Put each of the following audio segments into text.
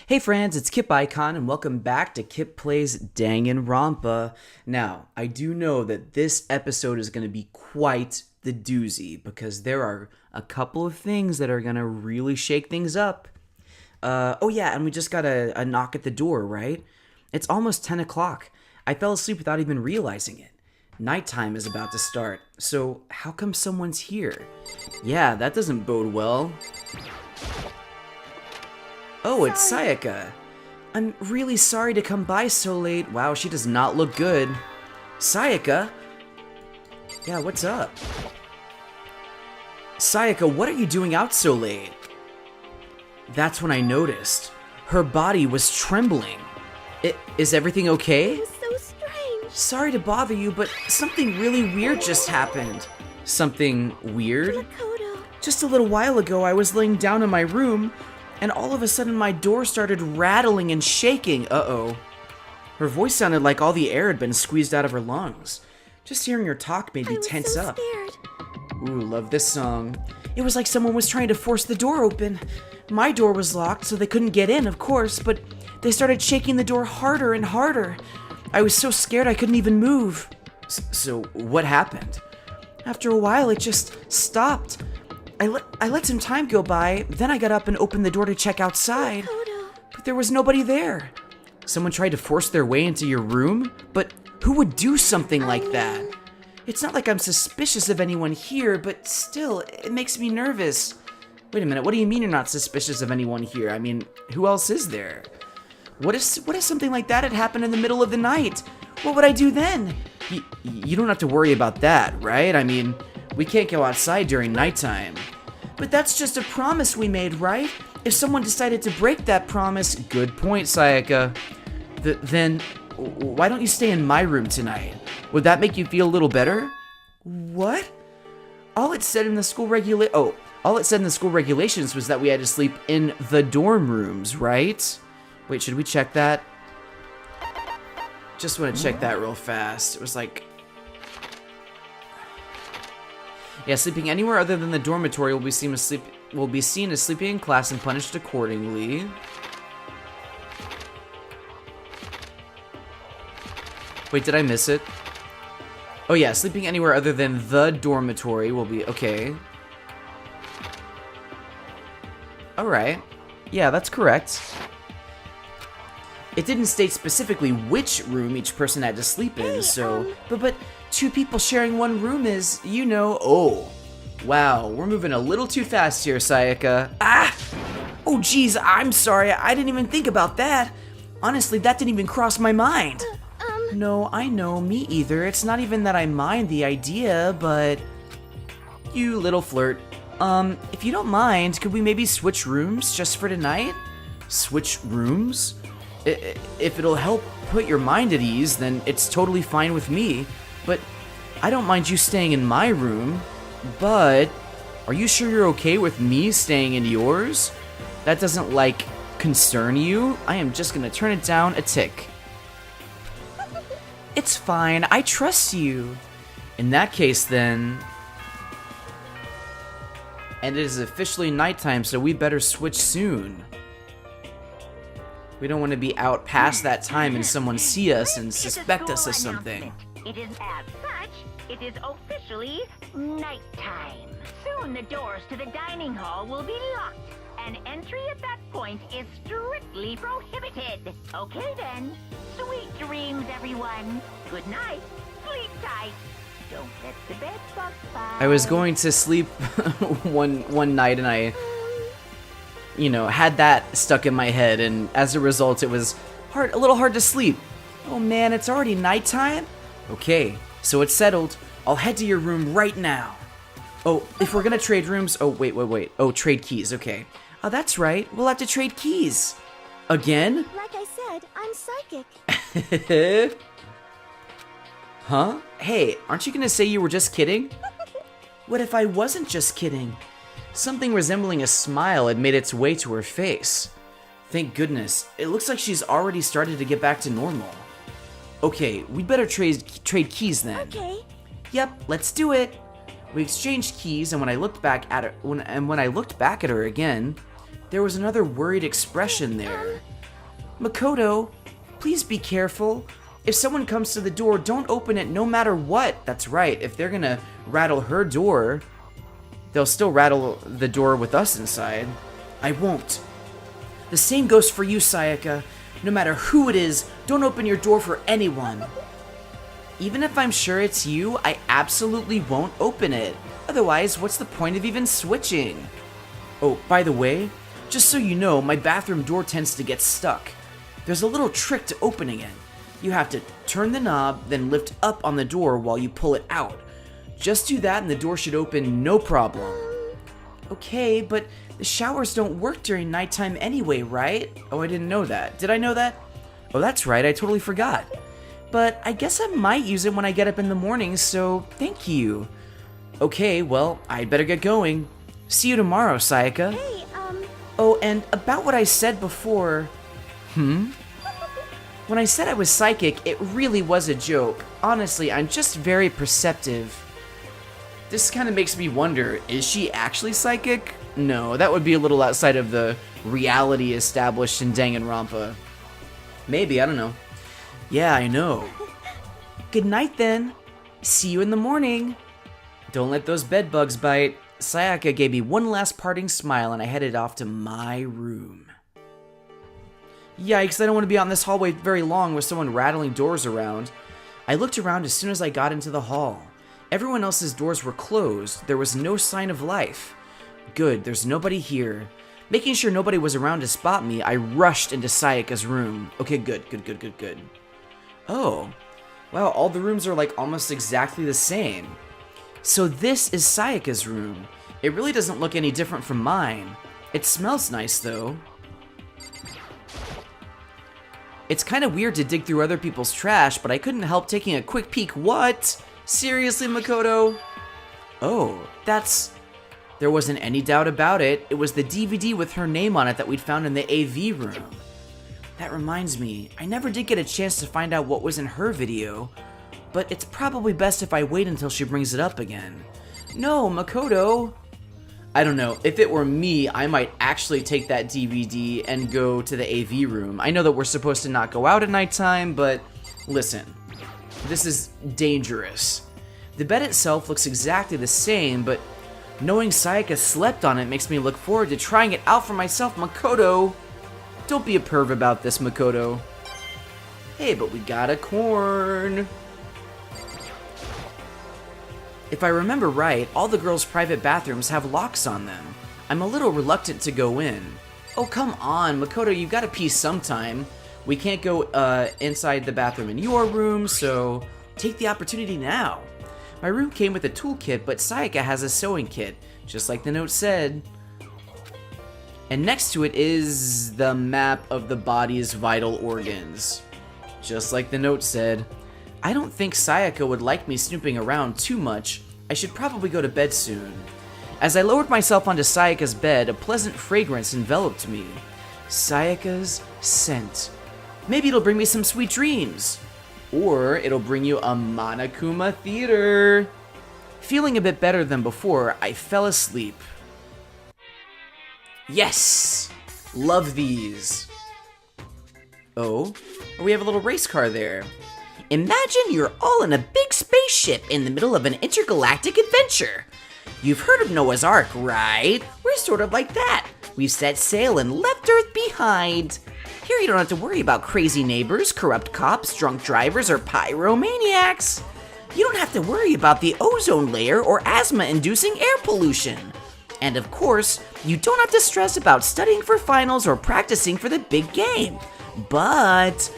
Hey friends, it's Kip Icon and welcome back to Kip Plays DanganRonpa. Now, I do know that this episode is going to be quite the doozy because there are a couple of things that are going to really shake things up. Oh yeah, and we just got a knock at the door, right? It's almost 10 o'clock. I fell asleep without even realizing it. Nighttime is about to start, so how come someone's here? Yeah, that doesn't bode well. Oh, it's Sayaka. I'm really sorry to come by so late. Wow, she does not look good. Sayaka? Yeah, what's up? Sayaka, what are you doing out so late? That's when I noticed. Her body was trembling. Is everything okay? It was so strange. Sorry to bother you, but something really weird just happened. Something weird? Makoto. Just a little while ago, I was laying down in my room, and all of a sudden my door started rattling and shaking. Uh-oh. Her voice sounded like all the air had been squeezed out of her lungs. Just hearing her talk made me tense so up. Scared. Ooh, love this song. It was like someone was trying to force the door open. My door was locked, so they couldn't get in, of course, but they started shaking the door harder and harder. I was so scared I couldn't even move. So what happened? After a while, it just stopped. I let some time go by, then I got up and opened the door to check outside. Makoto. But there was nobody there. Someone tried to force their way into your room? But who would do something like that? It's not like I'm suspicious of anyone here, but still, it makes me nervous. Wait a minute, what do you mean you're not suspicious of anyone here? I mean, who else is there? What if something like that had happened in the middle of the night? What would I do then? You don't have to worry about that, right? I mean, we can't go outside during nighttime. But that's just a promise we made, right? If someone decided to break that promise, good point, Sayaka. Then why don't you stay in my room tonight? Would that make you feel a little better? What? All it said in the school regulations was that we had to sleep in the dorm rooms, right? Wait, should we check that? Just want to check that real fast. It was like... Yeah, sleeping anywhere other than the dormitory will be seen as sleeping in class and punished accordingly. Wait, did I miss it? Oh yeah, sleeping anywhere other than the dormitory will be... Okay. Alright. Yeah, that's correct. It didn't state specifically which room each person had to sleep in, so... But two people sharing one room is, you know... Oh. Wow, we're moving a little too fast here, Sayaka. Ah! Oh geez, I'm sorry, I didn't even think about that. Honestly, that didn't even cross my mind. No, I know, me either. It's not even that I mind the idea, but... You little flirt. If you don't mind, could we maybe switch rooms just for tonight? Switch rooms? If it'll help put your mind at ease, then it's totally fine with me. But I don't mind you staying in my room. But are you sure you're okay with me staying in yours? That doesn't, like, concern you? I am just gonna turn it down a tick. It's fine, I trust you. In that case, then... And it is officially nighttime, so we better switch soon. We don't want to be out past that time and someone see us and suspect us of something. It is as such, it is officially nighttime. Soon the doors to the dining hall will be locked, and entry at that point is strictly prohibited. Okay then, sweet dreams everyone. Good night, sleep tight. Don't let the bed bug bite. I was going to sleep one night and I, you know, had that stuck in my head, and as a result it was a little hard to sleep. Oh man, it's already nighttime? Okay, so it's settled. I'll head to your room right now. Oh, if we're gonna trade rooms, oh wait. Oh, trade keys, okay. Oh, that's right, we'll have to trade keys. Again? Like I said, I'm psychic. Huh? Hey, aren't you gonna say you were just kidding? What if I wasn't just kidding? Something resembling a smile had made its way to her face. Thank goodness, it looks like she's already started to get back to normal. Okay, we'd better trade keys then. Okay. Yep, let's do it. We exchanged keys, and when I looked back at her again, there was another worried expression there. Makoto, please be careful. If someone comes to the door, don't open it no matter what. That's right, if they're gonna rattle her door, they'll still rattle the door with us inside. I won't. The same goes for you, Sayaka. No matter who it is, don't open your door for anyone. Even if I'm sure it's you, I absolutely won't open it. Otherwise, what's the point of even switching? Oh, by the way, just so you know, my bathroom door tends to get stuck. There's a little trick to opening it. You have to turn the knob, then lift up on the door while you pull it out. Just do that and the door should open no problem. Okay, but the showers don't work during nighttime anyway, right? Oh, I didn't know that. Did I know that? Oh, that's right, I totally forgot. But I guess I might use it when I get up in the morning, so thank you. Okay, well, I'd better get going. See you tomorrow, Sayaka. Hey, Oh, and about what I said before... When I said I was psychic, it really was a joke. Honestly, I'm just very perceptive. This kind of makes me wonder, is she actually psychic? No, that would be a little outside of the reality established in DanganRonpa. Maybe, I don't know. Yeah, I know. Good night then. See you in the morning. Don't let those bed bugs bite. Sayaka gave me one last parting smile and I headed off to my room. Yikes, I don't want to be out in this hallway very long with someone rattling doors around. I looked around as soon as I got into the hall. Everyone else's doors were closed. There was no sign of life. Good, there's nobody here. Making sure nobody was around to spot me, I rushed into Sayaka's room. Okay, good. Oh, wow, all the rooms are like almost exactly the same. So this is Sayaka's room. It really doesn't look any different from mine. It smells nice though. It's kind of weird to dig through other people's trash, but I couldn't help taking a quick peek. What? Seriously, Makoto? Oh, there wasn't any doubt about it. It was the DVD with her name on it that we'd found in the AV room. That reminds me, I never did get a chance to find out what was in her video, but it's probably best if I wait until she brings it up again. No, Makoto! I don't know, if it were me, I might actually take that DVD and go to the AV room. I know that we're supposed to not go out at nighttime, but listen, this is dangerous. The bed itself looks exactly the same, but knowing Sayaka slept on it makes me look forward to trying it out for myself, Makoto. Don't be a perv about this, Makoto. Hey, but we got a corn. If I remember right, all the girls' private bathrooms have locks on them. I'm a little reluctant to go in. Oh, come on, Makoto, you've got to pee sometime. We can't go inside the bathroom in your room, so take the opportunity now. My room came with a toolkit, but Sayaka has a sewing kit, just like the note said. And next to it is the map of the body's vital organs. Just like the note said. I don't think Sayaka would like me snooping around too much. I should probably go to bed soon. As I lowered myself onto Sayaka's bed, a pleasant fragrance enveloped me. Sayaka's scent. Maybe it'll bring me some sweet dreams. Or it'll bring you a Monokuma theater. Feeling a bit better than before, I fell asleep. Yes! Love these. Oh, we have a little race car there. Imagine you're all in a big spaceship in the middle of an intergalactic adventure. You've heard of Noah's Ark, right? We're sort of like that. We've set sail and left Earth behind. Here you don't have to worry about crazy neighbors, corrupt cops, drunk drivers, or pyromaniacs. You don't have to worry about the ozone layer or asthma-inducing air pollution. And of course, you don't have to stress about studying for finals or practicing for the big game. But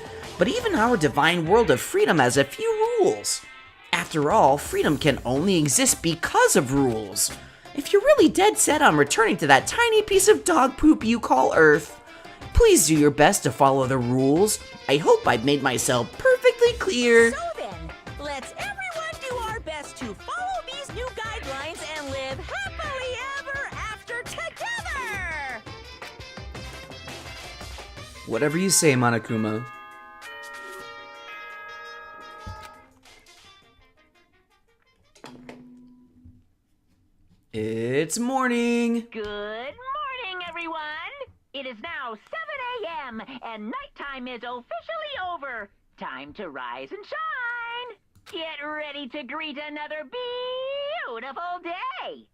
even our divine world of freedom has a few rules. After all, freedom can only exist because of rules. If you're really dead set on returning to that tiny piece of dog poop you call Earth, please do your best to follow the rules. I hope I've made myself perfectly clear. So then, let's everyone do our best to follow these new guidelines and live happily ever after together! Whatever you say, Monokuma. It's morning. Good morning, everyone. It is now 7 a.m. and nighttime is officially over. Time to rise and shine. Get ready to greet another beautiful day.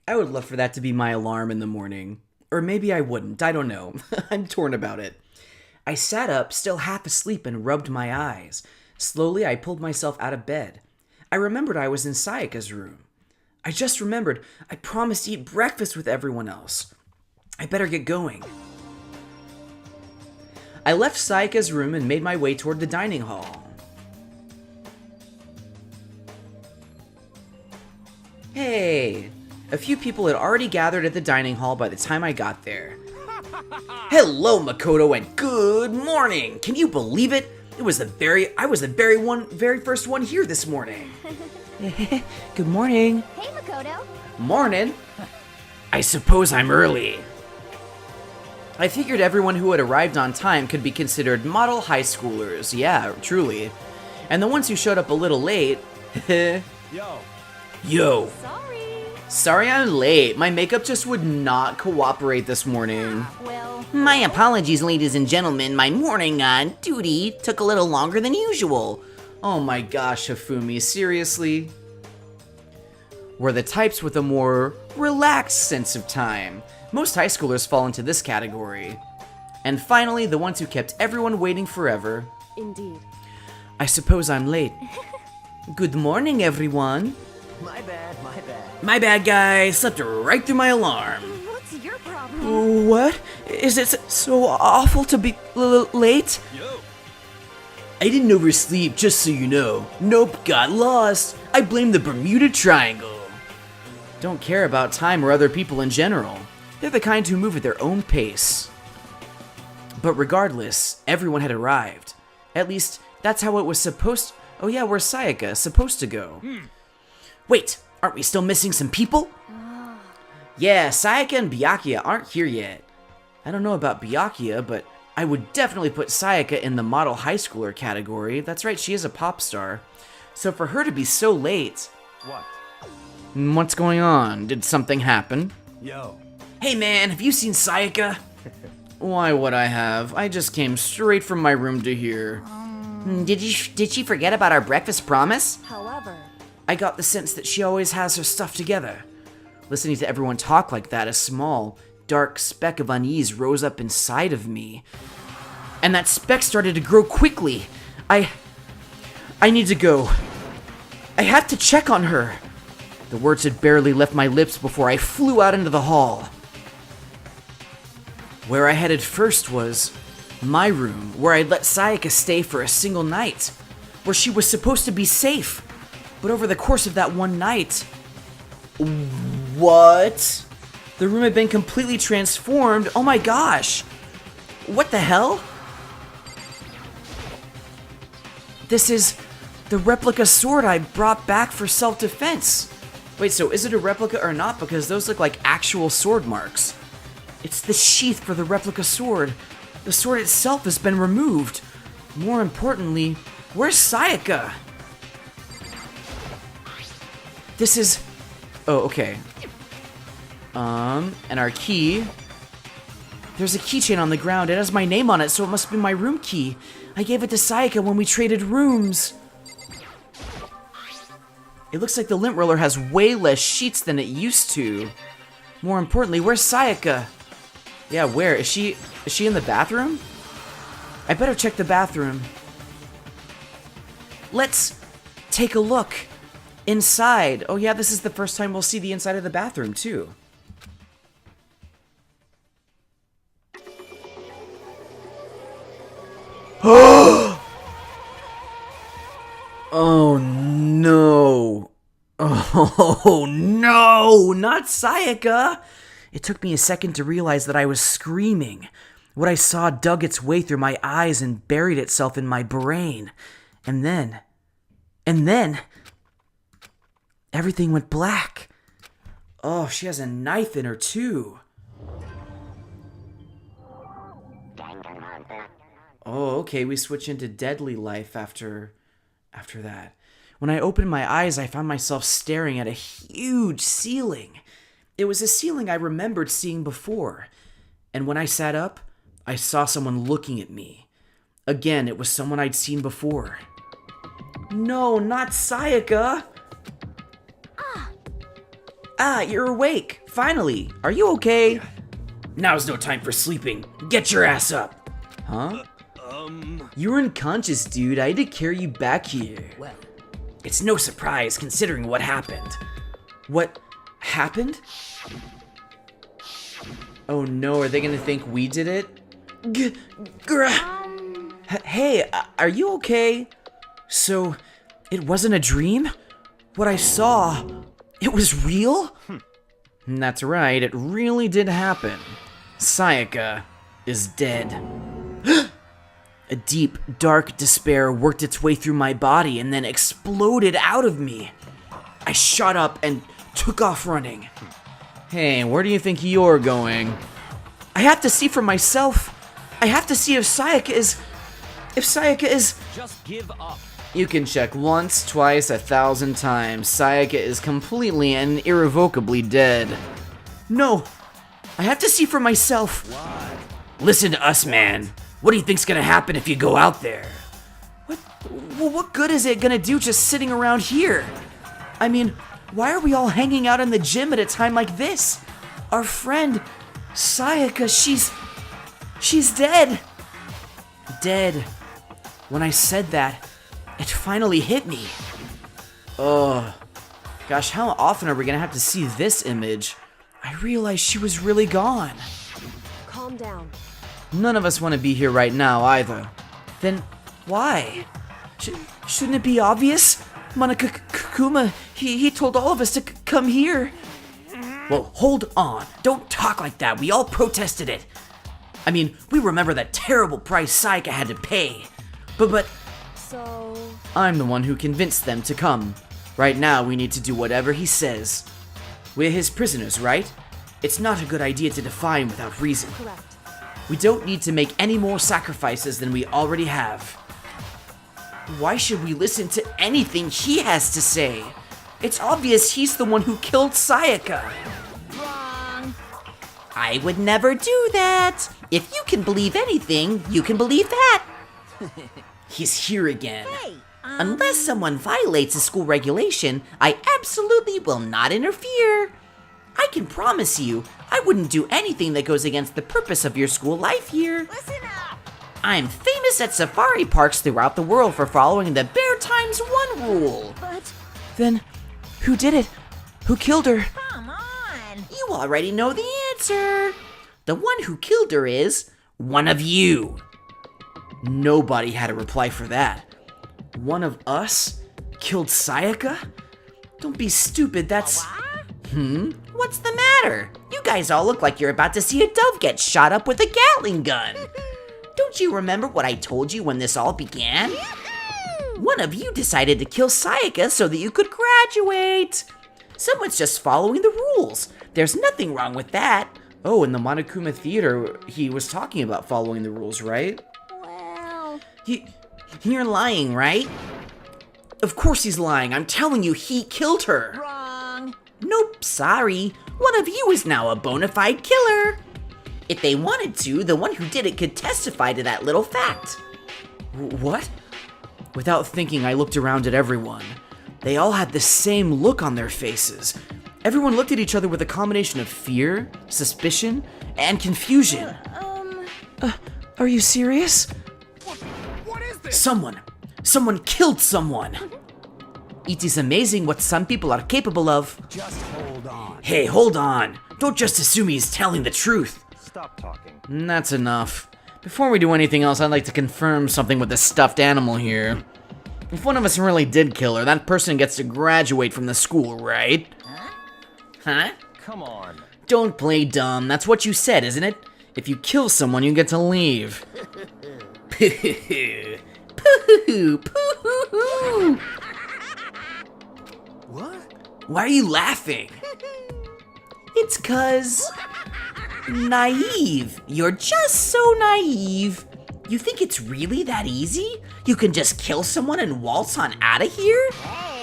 I would love for that to be my alarm in the morning. Or maybe I wouldn't. I don't know. I'm torn about it. I sat up, still half asleep, and rubbed my eyes. Slowly, I pulled myself out of bed. I remembered I was in Sayaka's room. I just remembered I promised to eat breakfast with everyone else. I better get going. I left Sayaka's room and made my way toward the dining hall. Hey! A few people had already gathered at the dining hall by the time I got there. Hello, Makoto, and good morning! Can you believe it? I was the very first one here this morning. Good morning. Hey, Makoto. Morning. I suppose I'm early. I figured everyone who had arrived on time could be considered model high schoolers. Yeah, truly. And the ones who showed up a little late... Yo. Sorry I'm late. My makeup just would not cooperate this morning. Well, My apologies, ladies and gentlemen. My morning on duty took a little longer than usual. Oh my gosh, Hifumi, seriously? We're the types with a more relaxed sense of time. Most high schoolers fall into this category. And finally, the ones who kept everyone waiting forever. indeed. I suppose I'm late. Good morning, everyone. My bad, my bad. My bad, guy. Slept right through my alarm. What's your problem? What? Is it so awful to be late? Yo. I didn't oversleep, just so you know. Nope, got lost. I blame the Bermuda Triangle. Don't care about time or other people in general. They're the kind who move at their own pace. But regardless, everyone had arrived. At least, that's how it was supposed... Oh yeah, where's Sayaka supposed to go? Wait, aren't we still missing some people? Yeah, Sayaka and Byakuya aren't here yet. I don't know about Byakuya, but I would definitely put Sayaka in the model high schooler category. That's right, she is a pop star. So for her to be so late... What? What's going on? Did something happen? Yo. Hey man, have you seen Sayaka? Why would I have? I just came straight from my room to here. Did she forget about our breakfast promise? However, I got the sense that she always has her stuff together. Listening to everyone talk like that, a small, dark speck of unease rose up inside of me. And that speck started to grow quickly. I need to go. I have to check on her. The words had barely left my lips before I flew out into the hall. Where I headed first was my room, where I'd let Sayaka stay for a single night, where she was supposed to be safe. But over the course of that one night... What? The room had been completely transformed. Oh my gosh. What the hell? This is the replica sword I brought back for self-defense. Wait, so is it a replica or not? Because those look like actual sword marks. It's the sheath for the replica sword. The sword itself has been removed. More importantly, where's Sayaka? This is... Oh, okay. And our key. There's a keychain on the ground. It has my name on it, so it must be my room key. I gave it to Sayaka when we traded rooms. It looks like the lint roller has way less sheets than it used to. More importantly, where's Sayaka? Yeah, where? Is she in the bathroom? I better check the bathroom. Let's take a look inside. Oh yeah, this is the first time we'll see the inside of the bathroom too. Oh no. Oh no, not Sayaka. It took me a second to realize that I was screaming. What I saw dug its way through my eyes and buried itself in my brain. And then, everything went black. Oh, she has a knife in her too. Oh, okay, we switch into deadly life after that. When I opened my eyes, I found myself staring at a huge ceiling. It was a ceiling I remembered seeing before. And when I sat up, I saw someone looking at me. Again, it was someone I'd seen before. No, not Sayaka! Ah, you're awake. Finally. Are you okay? Now's no time for sleeping. Get your ass up. Huh? You were unconscious, dude. I had to carry you back here. Well, It's no surprise considering what happened. What happened? Oh no, are they gonna think we did it? Hey, are you okay? So, it wasn't a dream? What I saw, it was real? That's right, it really did happen. Sayaka is dead. A deep, dark despair worked its way through my body and then exploded out of me. I shot up and took off running. Hey, where do you think you're going? I have to see for myself. I have to see if Sayaka is... Just give up. You can check once, twice, 1,000 times. Sayaka is completely and irrevocably dead. No, I have to see for myself. Why? Listen to us, man. What do you think's gonna happen if you go out there? What good is it gonna do just sitting around here? I mean, why are we all hanging out in the gym at a time like this? Our friend, Sayaka, she's dead. Dead. When I said that, it finally hit me. Oh, gosh, how often are we gonna have to see this image? I realized she was really gone. Calm down. None of us want to be here right now either. Then why? Shouldn't it be obvious? Monokuma, he told all of us to come here. Well, hold on. Don't talk like that. We all protested it. I mean, we remember that terrible price Sayaka had to pay. But So... I'm the one who convinced them to come. Right now, we need to do whatever he says. We're his prisoners, right? It's not a good idea to defy him without reason. correct. We don't need to make any more sacrifices than we already have. Why should we listen to anything he has to say? It's obvious he's the one who killed Sayaka. wrong. I would never do that. If you can believe anything, you can believe that. He's here again. Hey, Unless someone violates a school regulation, I absolutely will not interfere. I can promise you, I wouldn't do anything that goes against the purpose of your school life here. listen up. I'm famous at safari parks throughout the world for following the Bear Times 1 rule. But Then, who did it? Who killed her? come on. You already know the answer. The one who killed her is one of you. Nobody had a reply for that. One of us killed Sayaka? Don't be stupid, that's... What's the matter? You guys all look like you're about to see a dove get shot up with a Gatling gun. Don't you remember what I told you when this all began? One of you decided to kill Sayaka so that you could graduate. Someone's just following the rules. There's nothing wrong with that. Oh, in the Monokuma Theater, he was talking about following the rules, right? Well... You're lying, right? Of course he's lying. I'm telling you, he killed her. Wrong. Nope, sorry. One of you is now a bona fide killer. If they wanted to, the one who did it could testify to that little fact. What? Without thinking, I looked around at everyone. They all had the same look on their faces. Everyone looked at each other with a combination of fear, suspicion, and confusion. Are you serious? What is this? Someone killed someone. It is amazing what some people are capable of. Just hold on. Hey, hold on. Don't just assume he's telling the truth. Stop talking. That's enough. Before we do anything else, I'd like to confirm something with the stuffed animal here. If one of us really did kill her, that person gets to graduate from the school, right? Huh? Come on. Don't play dumb. That's what you said, isn't it? If you kill someone, you get to leave. Pooh, pooh, pooh. What? Why are you laughing? It's 'cause... naive. You're just so naive. You think it's really that easy? You can just kill someone and waltz on out of here? Hey,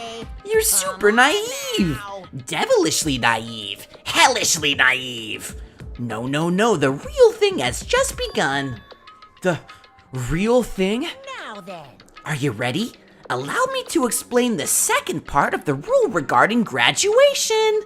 You're super naive. now. Devilishly naive. Hellishly naive. No, no, no. The real thing has just begun. The real thing? Now then. Are you ready? Allow me to explain the second part of the rule regarding graduation.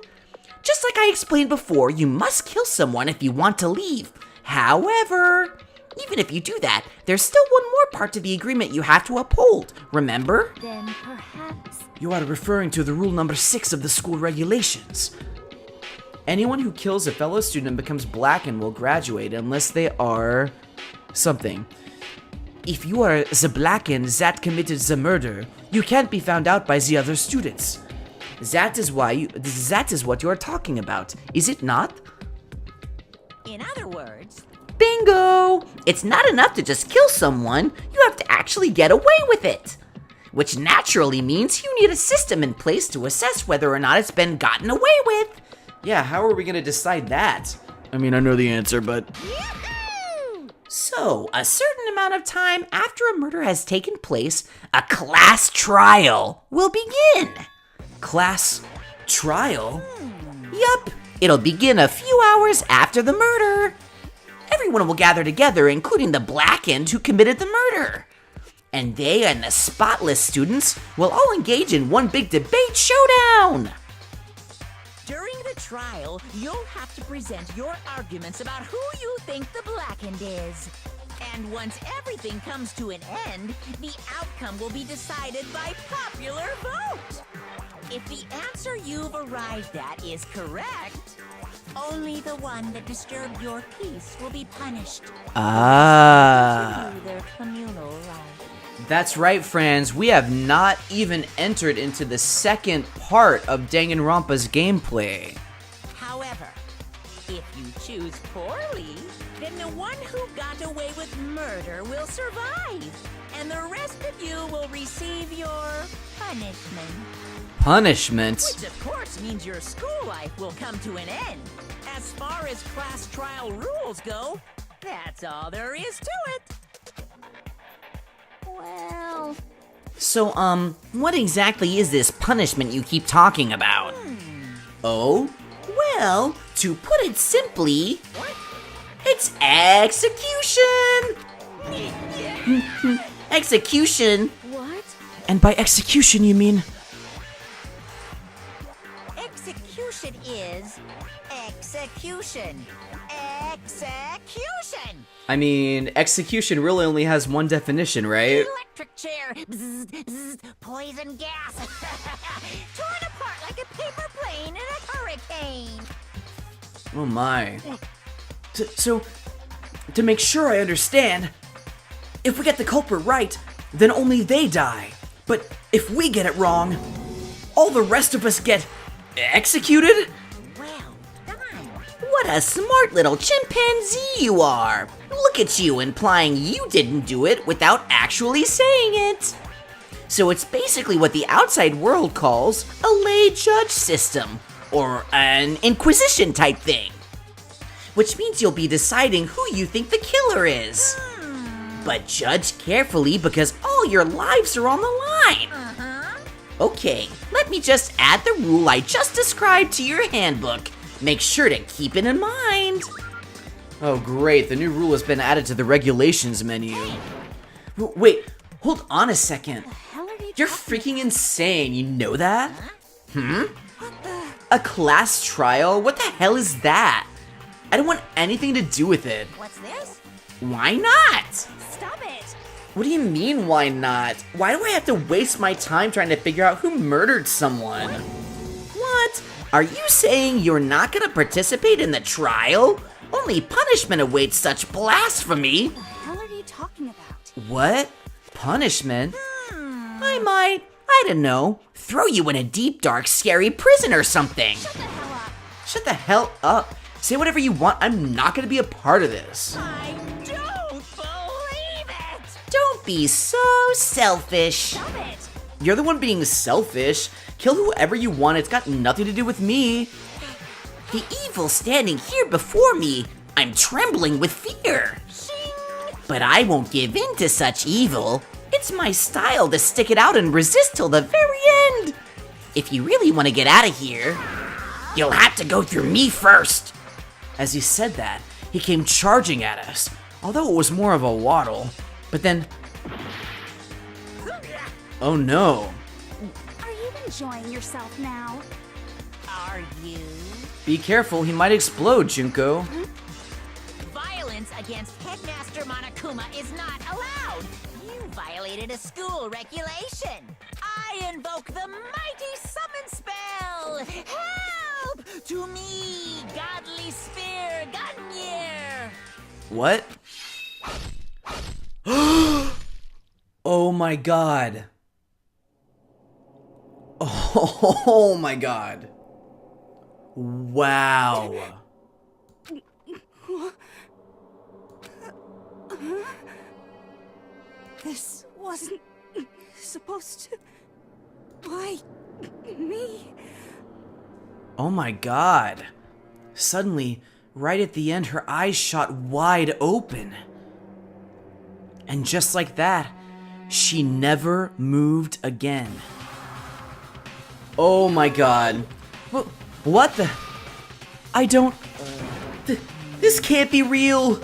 Just like I explained before, you must kill someone if you want to leave. However, even if you do that, there's still one more part to the agreement you have to uphold. Remember? Then perhaps... You are referring to the rule number 6 of the school regulations. Anyone who kills a fellow student becomes black and will graduate unless they are... something. If you are the blacken that committed the murder, you can't be found out by the other students. That is what you are talking about, is it not? In other words, Bingo! It's not enough to just kill someone, you have to actually get away with it. Which naturally means you need a system in place to assess whether or not it's been gotten away with. Yeah, how are we gonna decide that? I mean, I know the answer, but... So, a certain amount of time after a murder has taken place, a class trial will begin. Class trial? Yup, it'll begin a few hours after the murder. Everyone will gather together, including the blackened who committed the murder. And they and the spotless students will all engage in one big debate showdown. during the trial, you'll have to present your arguments about who you think the blackened is. And once everything comes to an end, the outcome will be decided by popular vote. If the answer you've arrived at is correct, only the one that disturbed your peace will be punished. Ah. Continue their communal life. That's right, friends. We have not even entered into the second part of DanganRonpa's gameplay. However, if you choose poorly, then the one who got away with murder will survive, and the rest of you will receive your punishment. Punishment? Which, of course, means your school life will come to an end. As far as class trial rules go, that's all there is to it. Well, So, what exactly is this punishment you keep talking about? Oh? Well, to put it simply, it's execution! Execution? what? And by execution, you mean... Execution is execution. Execution! I mean, execution really only has one definition, right? Electric chair. Bzz, bzz, poison gas. Torn apart like a paper plane in a hurricane. Oh my. So, to make sure I understand, if we get the culprit right, then only they die. But if we get it wrong, all the rest of us get executed? Well done. What a smart little chimpanzee you are! Look at you implying you didn't do it without actually saying it! So it's basically what the outside world calls a lay judge system, or an inquisition type thing. Which means you'll be deciding who you think the killer is. But judge carefully because all your lives are on the line. Okay, let me just add the rule I just described to your handbook. Make sure to keep it in mind. Oh great, the new rule has been added to the regulations menu. Wait, hold on a second. Hell are you You're talking freaking insane, you know that? A class trial? What the hell is that? I don't want anything to do with it. What's this? Why not? Stop it. What do you mean, why not? Why do I have to waste my time trying to figure out who murdered someone? What? Are you saying you're not gonna participate in the trial? Only punishment awaits such blasphemy. What the hell are you talking about? What? Punishment? I might, I don't know, throw you in a deep, dark, scary prison or something. Shut the hell up. Say whatever you want, I'm not gonna be a part of this. I don't believe it. Don't be so selfish. Stop it. You're the one being selfish. Kill whoever you want, it's got nothing to do with me. The evil standing here before me, I'm trembling with fear. But I won't give in to such evil. It's my style to stick it out and resist till the very end. If you really want to get out of here, you'll have to go through me first. As he said that, he came charging at us, although it was more of a waddle. But then... Oh no. Are you enjoying yourself now? Are you? Be careful, he might explode, Junko. Violence against Headmaster Monokuma is not allowed. You violated a school regulation. I invoke the mighty summon spell. Help! To me, godly spear, Gunyear. What? Oh my god. Oh my god. Wow. This wasn't supposed to... Why me? Oh my god. Suddenly, right at the end, her eyes shot wide open. And just like that, she never moved again. Oh my god. What the? I don't... This can't be real.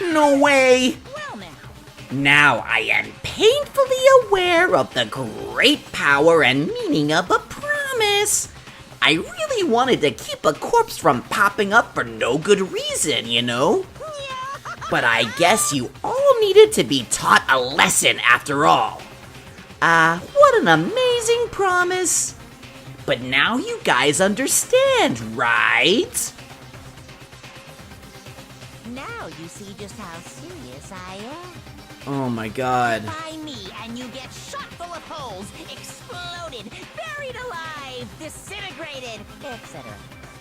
No way. Well now. Now I am painfully aware of the great power and meaning of a promise. I really wanted to keep a corpse from popping up for no good reason, you know? But I guess you all needed to be taught a lesson after all. What an amazing promise. But now you guys understand, right? Now you see just how serious I am. Oh my god. By me, and you get shot full of holes, exploded, buried alive, disintegrated, etc.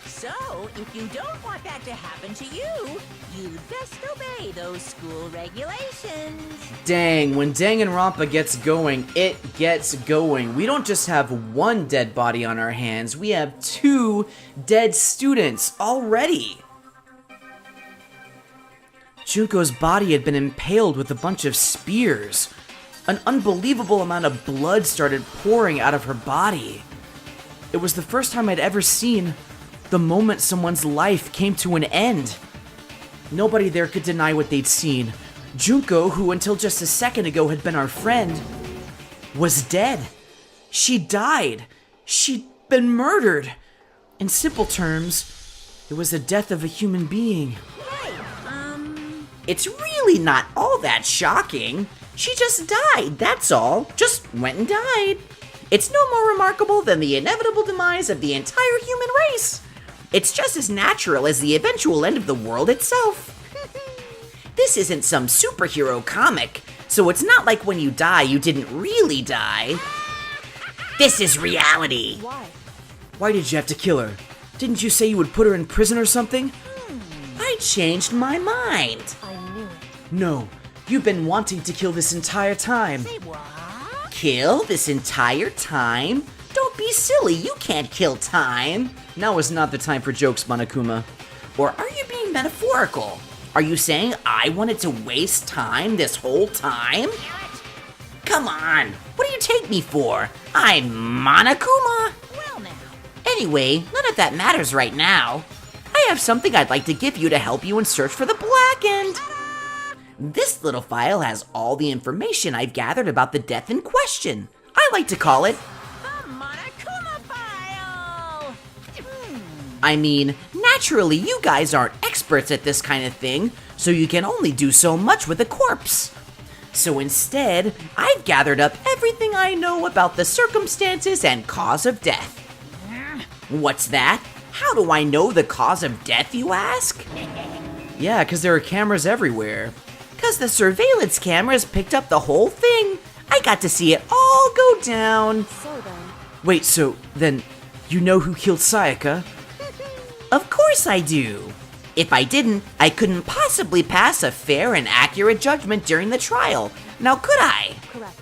So, if you don't want that to happen to you, you'd best obey those school regulations. Dang, when DanganRonpa gets going, it gets going. We don't just have one dead body on our hands, we have 2 dead students already. Junko's body had been impaled with a bunch of spears. An unbelievable amount of blood started pouring out of her body. It was the first time I'd ever seen the moment someone's life came to an end. Nobody there could deny what they'd seen. Junko, who until just a second ago had been our friend, was dead. She died. She'd been murdered. In simple terms, it was the death of a human being. It's really not all that shocking. She just died, that's all. Just went and died. It's no more remarkable than the inevitable demise of the entire human race. It's just as natural as the eventual end of the world itself. This isn't some superhero comic, so it's not like when you die, you didn't really die. This is reality. Why did you have to kill her? Didn't you say you would put her in prison or something? I changed my mind. No, you've been wanting to kill this entire time. Say what? Kill this entire time? Don't be silly, you can't kill time. Now is not the time for jokes, Monokuma. Or are you being metaphorical? Are you saying I wanted to waste time this whole time? Come on, what do you take me for? I'm Monokuma. Well now. Anyway, none of that matters right now. I have something I'd like to give you to help you in search for the Blackened. This little file has all the information I've gathered about the death in question. I like to call it... The Monokuma file! I mean, naturally you guys aren't experts at this kind of thing, so you can only do so much with a corpse. So instead, I've gathered up everything I know about the circumstances and cause of death. What's that? How do I know the cause of death, you ask? Yeah, because there are cameras everywhere. 'Cause the surveillance cameras picked up the whole thing. I got to see it all go down. So then... Wait, so then you know who killed Sayaka? Of course I do. If I didn't, I couldn't possibly pass a fair and accurate judgment during the trial. Now could I? Correct.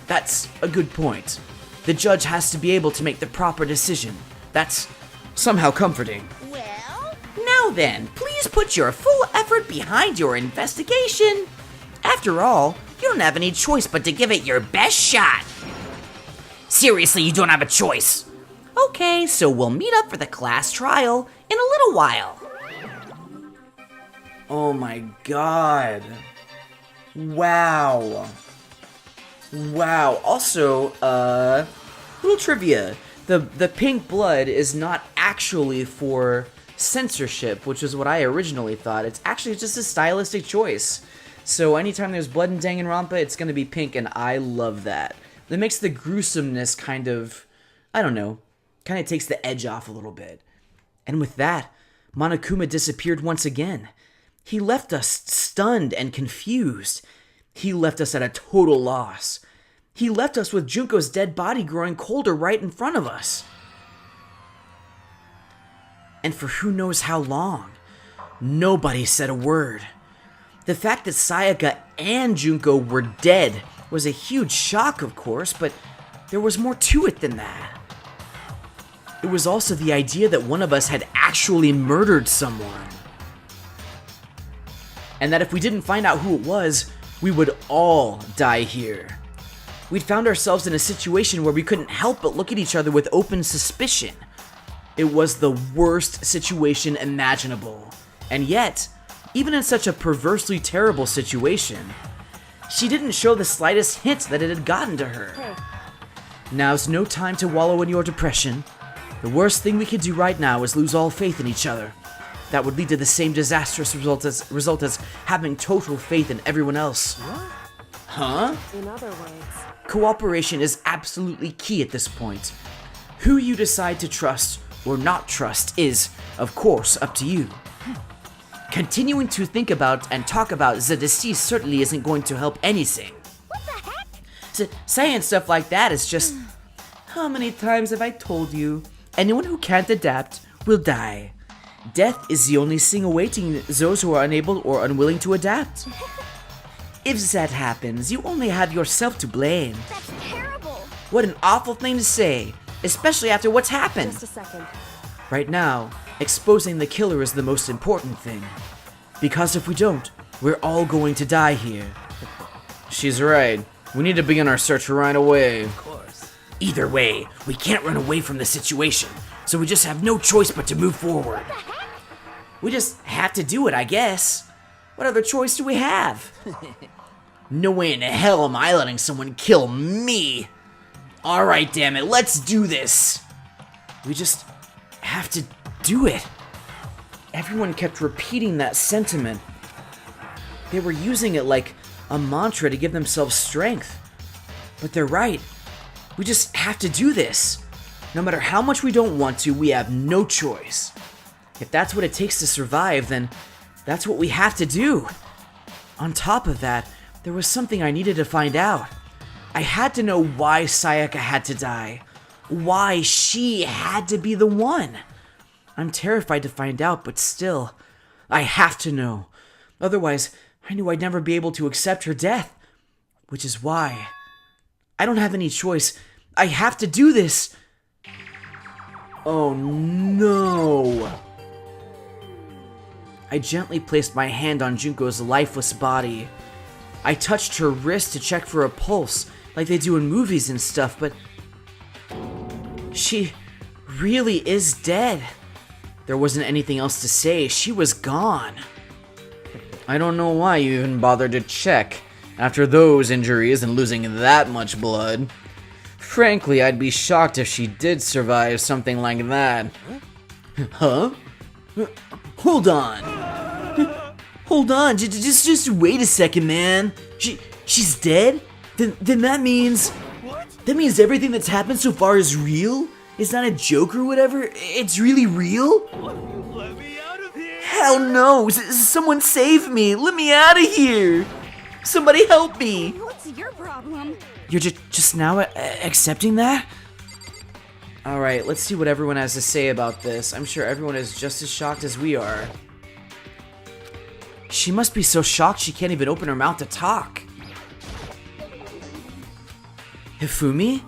That's a good point. The judge has to be able to make the proper decision. That's somehow comforting. Well, Now then, please put your full effort behind your investigation. After all, you don't have any choice but to give it your best shot. Seriously, you don't have a choice. Okay, so we'll meet up for the class trial in a little while. Oh my god. Wow. Wow. Also, little trivia. The pink blood is not actually for censorship, which is what I originally thought. It's actually just a stylistic choice. So anytime there's blood in Danganronpa, it's going to be pink, and I love that. It makes the gruesomeness kind of, I don't know, kind of takes the edge off a little bit. And with that, Monokuma disappeared once again. He left us stunned and confused. He left us at a total loss. He left us with Junko's dead body growing colder right in front of us. And for who knows how long, nobody said a word. The fact that Sayaka and Junko were dead was a huge shock, of course, but there was more to it than that. It was also the idea that one of us had actually murdered someone. And that if we didn't find out who it was, we would all die here. We'd found ourselves in a situation where we couldn't help but look at each other with open suspicion. It was the worst situation imaginable. And yet, even in such a perversely terrible situation, she didn't show the slightest hint that it had gotten to her. Now's no time to wallow in your depression. The worst thing we could do right now is lose all faith in each other. That would lead to the same disastrous result as having total faith in everyone else. What? Huh? In other words. Cooperation is absolutely key at this point. Who you decide to trust or not trust is, of course, up to you. Continuing to think about and talk about the deceased certainly isn't going to help anything. What the heck? Saying stuff like that is just... How many times have I told you? Anyone who can't adapt will die. Death is the only thing awaiting those who are unable or unwilling to adapt. If that happens, you only have yourself to blame. That's terrible. What an awful thing to say, especially after what's happened. Just a second. Right now, exposing the killer is the most important thing. Because if we don't, we're all going to die here. She's right. We need to begin our search right away. Of course. Either way, we can't run away from the situation, so we just have no choice but to move forward. We just have to do it, I guess. What other choice do we have? No way in hell am I letting someone kill me. Alright, damn it, let's do this. We just have to do it. Everyone kept repeating that sentiment. They were using it like a mantra to give themselves strength. But they're right. We just have to do this. No matter how much we don't want to, we have no choice. If that's what it takes to survive, then that's what we have to do. On top of that, there was something I needed to find out. I had to know why Sayaka had to die. Why she had to be the one. I'm terrified to find out, but still, I have to know. Otherwise, I knew I'd never be able to accept her death. Which is why I don't have any choice. I have to do this. Oh no. I gently placed my hand on Junko's lifeless body. I touched her wrist to check for a pulse, like they do in movies and stuff, but she really is dead. There wasn't anything else to say. She was gone. I don't know why you even bothered to check after those injuries and losing that much blood. Frankly, I'd be shocked if she did survive something like that. Huh? Hold on. Hold on. Just wait a second, man. She's dead? Then that means... That means everything that's happened so far is real? It's not a joke or whatever? It's really real? Let me out of here! Hell no! Someone save me! Let me out of here! Somebody help me! What's your problem? You're just now accepting that? Alright, let's see what everyone has to say about this. I'm sure everyone is just as shocked as we are. She must be so shocked she can't even open her mouth to talk. Hifumi?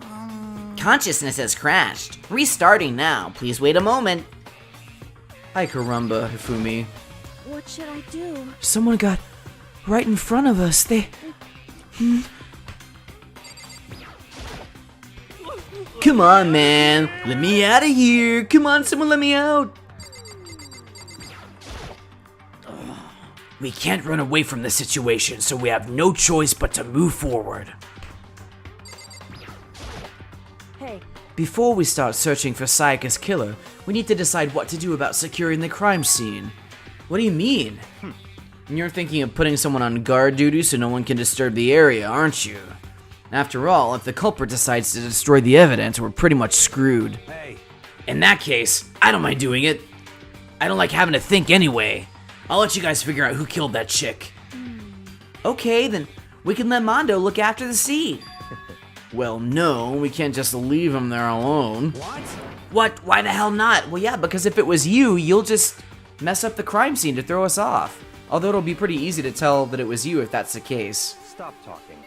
Consciousness has crashed. Restarting now. Please wait a moment. Hi, Caramba, Hifumi. What should I do? Someone got right in front of us. Come on, man. Let me out of here. Come on, someone let me out. We can't run away from the situation, so we have no choice but to move forward. Hey, Before we start searching for Sayaka's killer, we need to decide what to do about securing the crime scene. What do you mean? You're thinking of putting someone on guard duty so no one can disturb the area, aren't you? After all, if the culprit decides to destroy the evidence, we're pretty much screwed. Hey, In that case, I don't mind doing it. I don't like having to think anyway. I'll let you guys figure out who killed that chick. Okay, then we can let Mondo look after the scene. Well, no, we can't just leave him there alone. What? Why the hell not? Well, yeah, because if it was you, you'll just mess up the crime scene to throw us off. Although it'll be pretty easy to tell that it was you if that's the case. stop talking.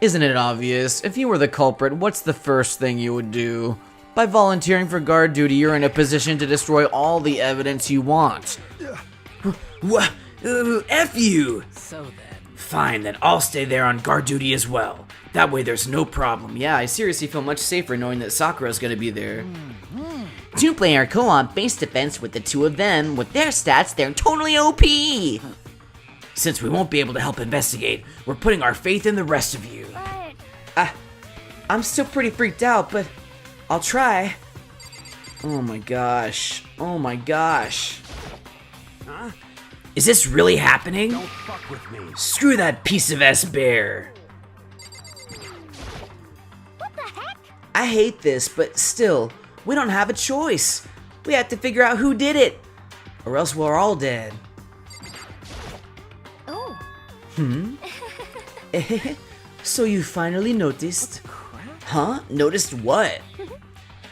Isn't it obvious? If you were the culprit, what's the first thing you would do? By volunteering for guard duty, you're in a position to destroy all the evidence you want. What? F you! So then. Fine, then I'll stay there on guard duty as well. That way there's no problem. Yeah, I seriously feel much safer knowing that Sakura's gonna be there. Two-player co-op base defense with the two of them. With their stats, they're totally OP! Since we won't be able to help investigate, we're putting our faith in the rest of you. But I'm still pretty freaked out, but I'll try. Oh my gosh. Oh my gosh. Is this really happening? Don't fuck with me. Screw that piece of S-bear. what the heck? I hate this, but still, we don't have a choice. We have to figure out who did it, or else we're all dead. Oh, So you finally noticed? Huh? Noticed what?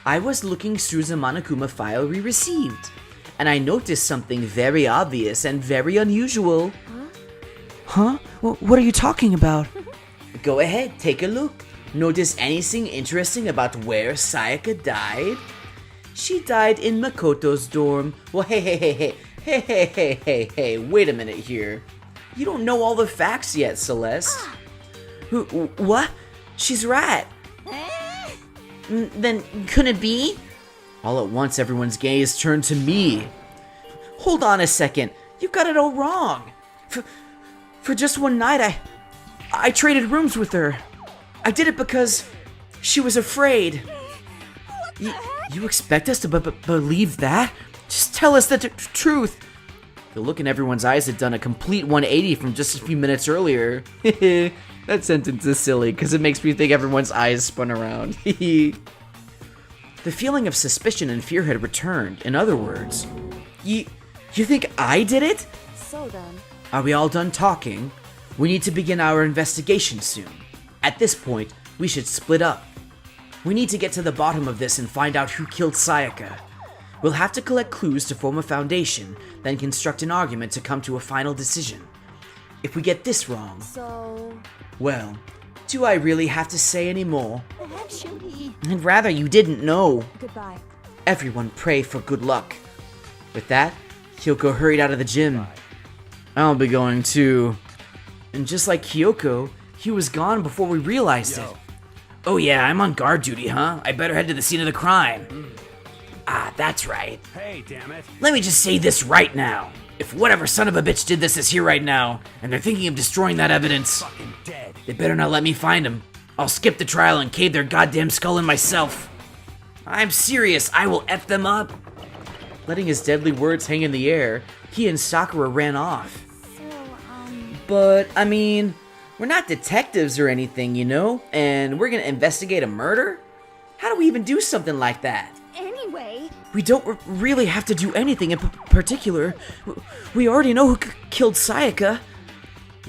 I was looking through the Monokuma file we received, and I noticed something very obvious and very unusual. Huh? What are you talking about? Go ahead, take a look. Notice anything interesting about where Sayaka died? She died in Makoto's dorm. Well, hey, wait a minute here. You don't know all the facts yet, Celeste. What? She's right. Then couldn't it be? All at once, everyone's gaze turned to me. Hold on a second. You've got it all wrong. For just one night, I traded rooms with her. I did it because she was afraid. You expect us to believe that? Just tell us the truth. The look in everyone's eyes had done a complete 180 from just a few minutes earlier. That sentence is silly because it makes me think everyone's eyes spun around. The feeling of suspicion and fear had returned. In other words, you think I did it? so then. Are we all done talking? We need to begin our investigation soon. At this point, we should split up. We need to get to the bottom of this and find out who killed Sayaka. We'll have to collect clues to form a foundation, then construct an argument to come to a final decision. If we get this wrong, So, well, do I really have to say any more? actually, I'd rather you didn't know. goodbye. Everyone pray for good luck. With that, Kyoko hurried out of the gym. I'll be going too. And just like Kyoko, he was gone before we realized it. Oh yeah, I'm on guard duty, huh? I better head to the scene of the crime. Ah, that's right. Hey, damn it. Let me just say this right now. If whatever son of a bitch did this is here right now, and they're thinking of destroying that evidence, Fucking dead. they better not let me find them. I'll skip the trial and cave their goddamn skull in myself. I'm serious, I will F them up. Letting his deadly words hang in the air, he and Sakura ran off. So, But, I mean, we're not detectives or anything, you know? And we're gonna investigate a murder? How do we even do something like that? anyway, We don't really have to do anything in particular. We already know who killed Sayaka.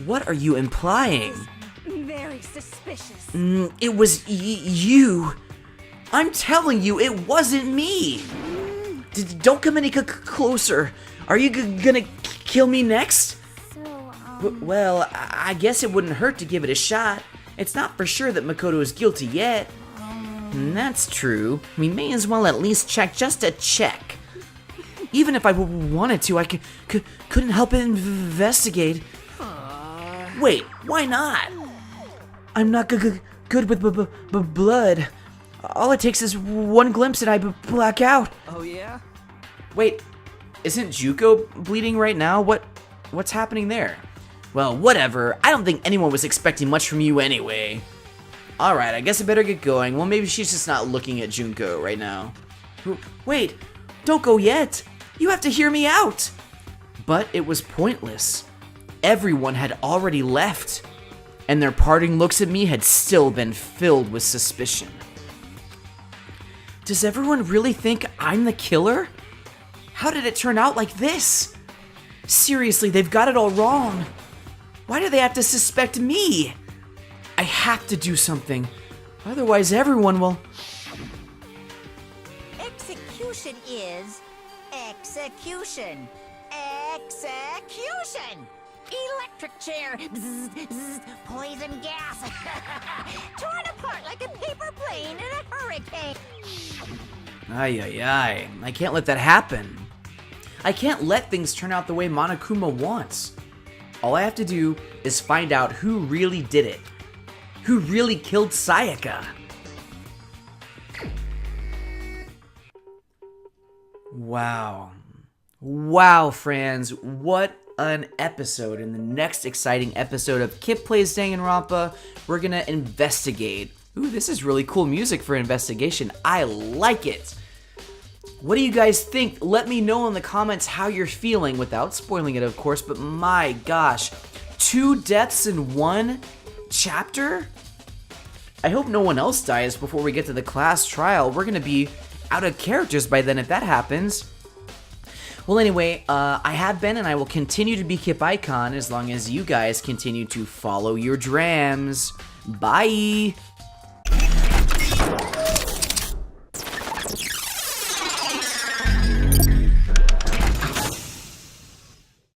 What are you implying? very suspicious. It was you. I'm telling you, it wasn't me. Don't come any closer. Are you gonna kill me next? So, Well, I guess it wouldn't hurt to give it a shot. It's not for sure that Makoto is guilty yet. That's true. We may as well at least check just to check. Even if I wanted to, I couldn't help investigate. Wait, why not? I'm not good with blood. All it takes is one glimpse and I black out. Oh yeah? Wait, isn't Juko bleeding right now? What's happening there? Well, whatever. I don't think anyone was expecting much from you anyway. Alright, I guess I better get going. Well, maybe she's just not looking at Junko right now. Wait, don't go yet. You have to hear me out. But it was pointless. Everyone had already left, and their parting looks at me had still been filled with suspicion. Does everyone really think I'm the killer? How did it turn out like this? Seriously, they've got it all wrong. Why do they have to suspect me? I have to do something. Otherwise, everyone will... Execution is execution. Execution! Electric chair. Bzz, bzz, poison gas. Torn apart like a paper plane in a hurricane. Ay, ay, ay. I can't let that happen. I can't let things turn out the way Monokuma wants. All I have to do is find out who really did it. Who really killed Sayaka. Wow. Wow, friends. What an episode. In the next exciting episode of Kip Plays Danganronpa, we're gonna investigate. Ooh, this is really cool music for investigation. I like it. What do you guys think? Let me know in the comments how you're feeling, without spoiling it, of course, but my gosh. 2 deaths in 1 chapter? I hope no one else dies before we get to the class trial. We're gonna be out of characters by then if that happens. Well, anyway, I have been and I will continue to be Kip Icon as long as you guys continue to follow your drams. Bye!